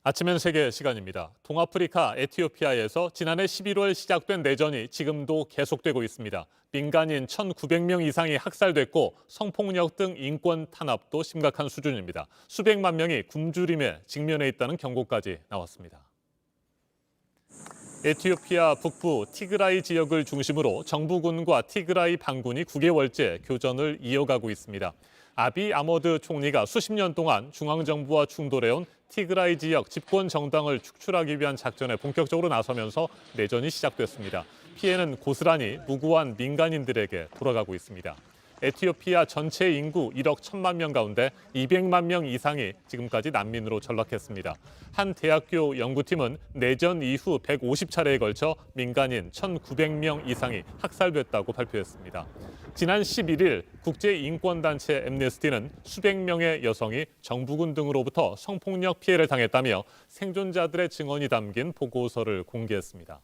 아침엔 세계 시간입니다. 동아프리카 에티오피아에서 지난해 11월 시작된 내전이 지금도 계속되고 있습니다. 민간인 1,900명 이상이 학살됐고 성폭력 등 인권 탄압도 심각한 수준입니다. 수백만 명이 굶주림에 직면해 있다는 경고까지 나왔습니다. 에티오피아 북부 티그라이 지역을 중심으로 정부군과 티그라이 반군이 9개월째 교전을 이어가고 있습니다. 아비 아머드 총리가 수십 년 동안 중앙정부와 충돌해온 티그라이 지역 집권 정당을 축출하기 위한 작전에 본격적으로 나서면서 내전이 시작됐습니다. 피해는 고스란히 무고한 민간인들에게 돌아가고 있습니다. 에티오피아 전체 인구 1억 1천만 명 가운데 200만 명 이상이 지금까지 난민으로 전락했습니다. 한 대학교 연구팀은 내전 이후 150차례에 걸쳐 민간인 1,900명 이상이 학살됐다고 발표했습니다. 지난 11일 국제인권단체 앰네스티는 수백 명의 여성이 정부군 등으로부터 성폭력 피해를 당했다며 생존자들의 증언이 담긴 보고서를 공개했습니다.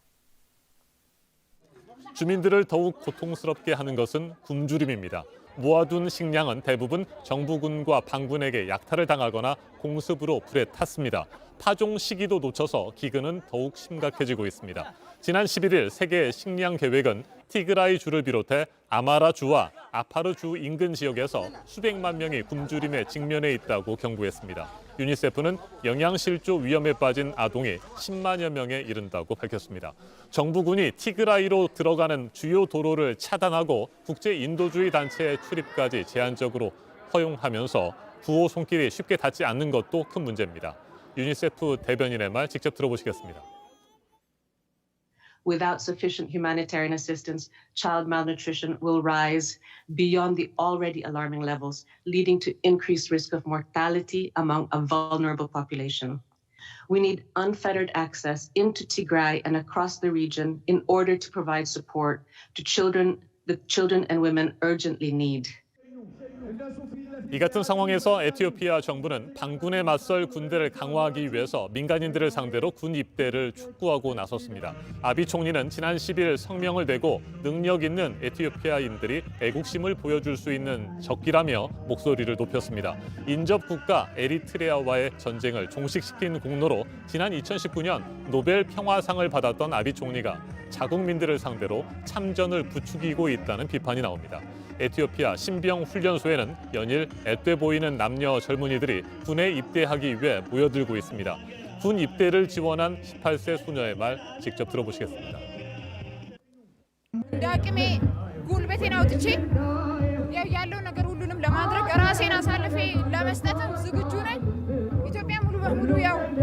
주민들을 더욱 고통스럽게 하는 것은 굶주림입니다. 모아둔 식량은 대부분 정부군과 반군에게 약탈을 당하거나 공습으로 불에 탔습니다. 파종 시기도 놓쳐서 기근은 더욱 심각해지고 있습니다. 지난 11일 세계 식량 계획은 티그라이 주를 비롯해 아마라 주와 아파르 주 인근 지역에서 수백만 명이 굶주림에 직면해 있다고 경고했습니다. 유니세프는 영양실조 위험에 빠진 아동이 10만여 명에 이른다고 밝혔습니다. 정부군이 티그라이로 들어가는 주요 도로를 차단하고 국제 인도주의 단체의 출입까지 제한적으로 허용하면서 구호 손길이 쉽게 닿지 않는 것도 큰 문제입니다. 유니세프 대변인의 말 직접 들어보시겠습니다. Without sufficient humanitarian assistance, child malnutrition will rise beyond the already alarming levels, leading to increased risk of mortality among a vulnerable population. We need unfettered access into Tigray and across the region in order to provide support to the children and women urgently need. 이 같은 상황에서 에티오피아 정부는 반군에 맞설 군대를 강화하기 위해서 민간인들을 상대로 군 입대를 촉구하고 나섰습니다. 아비 총리는 지난 10일 성명을 내고 능력 있는 에티오피아인들이 애국심을 보여줄 수 있는 적기라며 목소리를 높였습니다. 인접 국가 에리트레아와의 전쟁을 종식시킨 공로로 지난 2019년 노벨 평화상을 받았던 아비 총리가 자국민들을 상대로 참전을 부추기고 있다는 비판이 나옵니다. 에티오피아 신병 훈련소에는 연일 앳돼 보이는 남녀 젊은이들이 군에 입대하기 위해 모여들고 있습니다. 군 입대를 지원한 18세 소녀의 말 직접 들어보시겠습니다. እንደ አቅሜ ጉልበቴን አውጥቼ ያለው ነገር ሁሉንም ለማድረግ ራሴን አሳልፌ ለመስጠትም ዝግጁ ነኝ። ኢትዮጵያ ሙሉ በሙሉ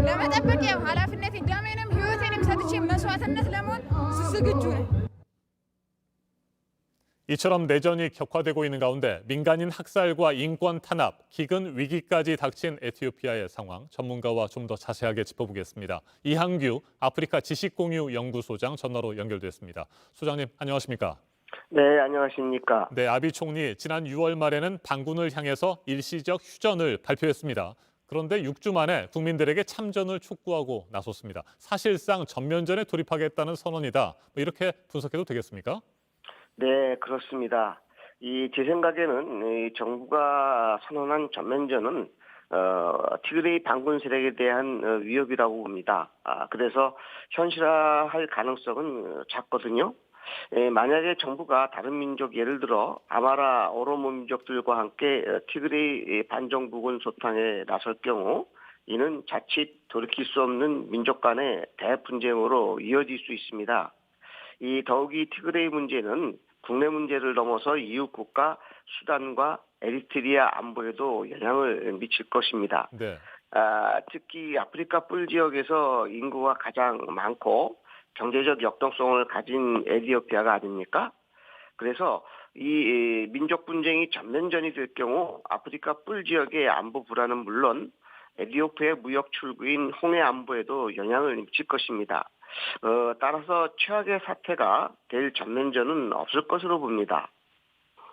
ለመጠበቅ ኃላፊነቴን ደሜንም ሕይወቴንም ሰጥቼ መስዋዕትነት ለመሆን ዝግጁ ነኝ። 이처럼 내전이 격화되고 있는 가운데 민간인 학살과 인권 탄압, 기근 위기까지 닥친 에티오피아의 상황 전문가와 좀 더 자세하게 짚어보겠습니다. 이항규 아프리카 지식공유 연구소장 전화로 연결됐습니다. 소장님 안녕하십니까? 네, 안녕하십니까? 네, 아비 총리 지난 6월 말에는 반군을 향해서 일시적 휴전을 발표했습니다. 그런데 6주 만에 국민들에게 참전을 촉구하고 나섰습니다. 사실상 전면전에 돌입하겠다는 선언이다. 이렇게 분석해도 되겠습니까? 네, 그렇습니다. 제 생각에는 이 정부가 선언한 전면전은 티그레이 반군 세력에 대한 위협이라고 봅니다. 그래서 현실화할 가능성은 작거든요. 만약에 정부가 다른 민족, 예를 들어 아마라 오로모 민족들과 함께 티그레이 반정부군 소탕에 나설 경우 이는 자칫 돌이킬 수 없는 민족 간의 대분쟁으로 이어질 수 있습니다. 더욱이 티그레이 문제는 국내 문제를 넘어서 이웃 국가 수단과 에리트리아 안보에도 영향을 미칠 것입니다. 네. 특히 아프리카 뿔 지역에서 인구가 가장 많고 경제적 역동성을 가진 에티오피아가 아닙니까? 그래서 이 민족 분쟁이 전면전이 될 경우 아프리카 뿔 지역의 안보 불안은 물론 에티오피아의 무역 출구인 홍해 안보에도 영향을 미칠 것입니다. 따라서 최악의 사태가 될 전면전은 없을 것으로 봅니다.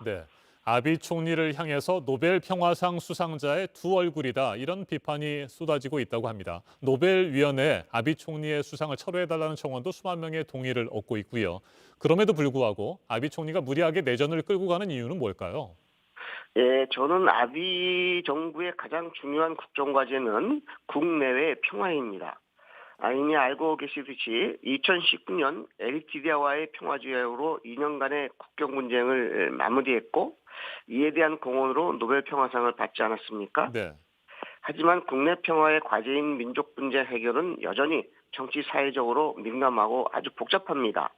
네, 아비 총리를 향해서 노벨 평화상 수상자의 두 얼굴이다. 이런 비판이 쏟아지고 있다고 합니다. 노벨위원회에 아비 총리의 수상을 철회해달라는 청원도 수만 명의 동의를 얻고 있고요. 그럼에도 불구하고 아비 총리가 무리하게 내전을 끌고 가는 이유는 뭘까요? 예, 저는 아비 정부의 가장 중요한 국정과제는 국내외 평화입니다. 이미 알고 계시듯이 2019년 에리트리아와의 평화조약으로 2년간의 국경 분쟁을 마무리했고 이에 대한 공헌으로 노벨 평화상을 받지 않았습니까? 네. 하지만 국내 평화의 과제인 민족 분쟁 해결은 여전히 정치 사회적으로 민감하고 아주 복잡합니다.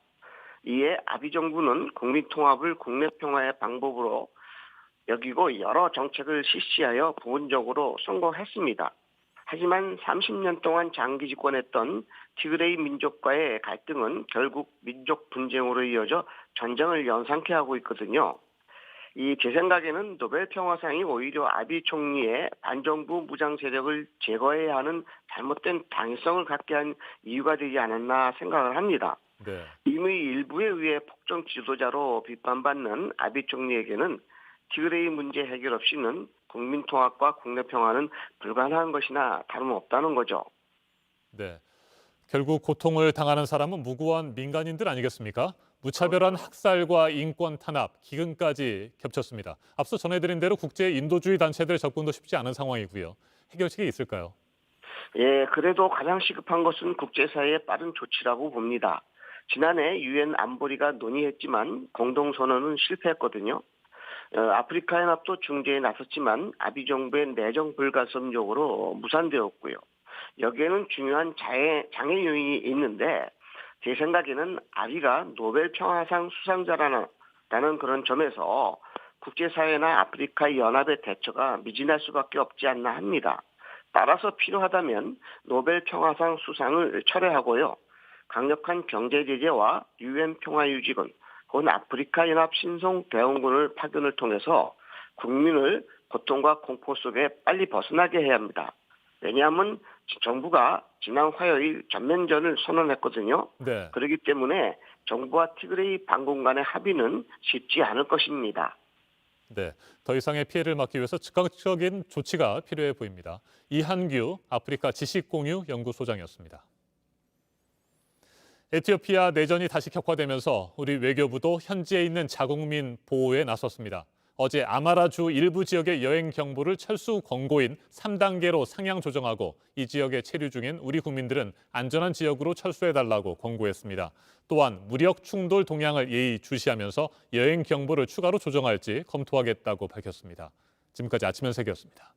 이에 아비 정부는 국민 통합을 국내 평화의 방법으로 여기고 여러 정책을 실시하여 부분적으로 성공했습니다. 하지만 30년 동안 장기 집권했던 티그레이 민족과의 갈등은 결국 민족 분쟁으로 이어져 전쟁을 연상케 하고 있거든요. 제 생각에는 노벨 평화상이 오히려 아비 총리의 반정부 무장 세력을 제거해야 하는 잘못된 당위성을 갖게 한 이유가 되지 않았나 생각을 합니다. 네. 이미 일부에 의해 폭정 지도자로 비판받는 아비 총리에게는 티그레이 문제 해결 없이는 국민 통합과 국내 평화는 불가능한 것이나 다름없다는 거죠. 네. 결국 고통을 당하는 사람은 무고한 민간인들 아니겠습니까? 무차별한 학살과 인권 탄압, 기근까지 겹쳤습니다. 앞서 전해드린 대로 국제 인도주의 단체들의 접근도 쉽지 않은 상황이고요. 해결책이 있을까요? 예, 그래도 가장 시급한 것은 국제사회의 빠른 조치라고 봅니다. 지난해 유엔 안보리가 논의했지만 공동선언은 실패했거든요. 아프리카 연합도 중재에 나섰지만 아비 정부의 내정 불가성 요구로 무산되었고요. 여기에는 중요한 장애 요인이 있는데 제 생각에는 아비가 노벨 평화상 수상자라는 그런 점에서 국제사회나 아프리카 연합의 대처가 미진할 수밖에 없지 않나 합니다. 따라서 필요하다면 노벨 평화상 수상을 철회하고요. 강력한 경제 제재와 유엔 평화유지군, 혹은 아프리카 연합 신성 대원군을 파견을 통해서 국민을 고통과 공포 속에 빨리 벗어나게 해야 합니다. 왜냐하면 정부가 지난 화요일 전면전을 선언했거든요. 네. 그렇기 때문에 정부와 티그레이 반군 간의 합의는 쉽지 않을 것입니다. 네. 더 이상의 피해를 막기 위해서 즉각적인 조치가 필요해 보입니다. 이한규 아프리카 지식공유 연구소장이었습니다. 에티오피아 내전이 다시 격화되면서 우리 외교부도 현지에 있는 자국민 보호에 나섰습니다. 어제 아마라주 일부 지역의 여행 경보를 철수 권고인 3단계로 상향 조정하고 이 지역에 체류 중인 우리 국민들은 안전한 지역으로 철수해달라고 권고했습니다. 또한 무력 충돌 동향을 예의주시하면서 여행 경보를 추가로 조정할지 검토하겠다고 밝혔습니다. 지금까지 아침 현색이었습니다.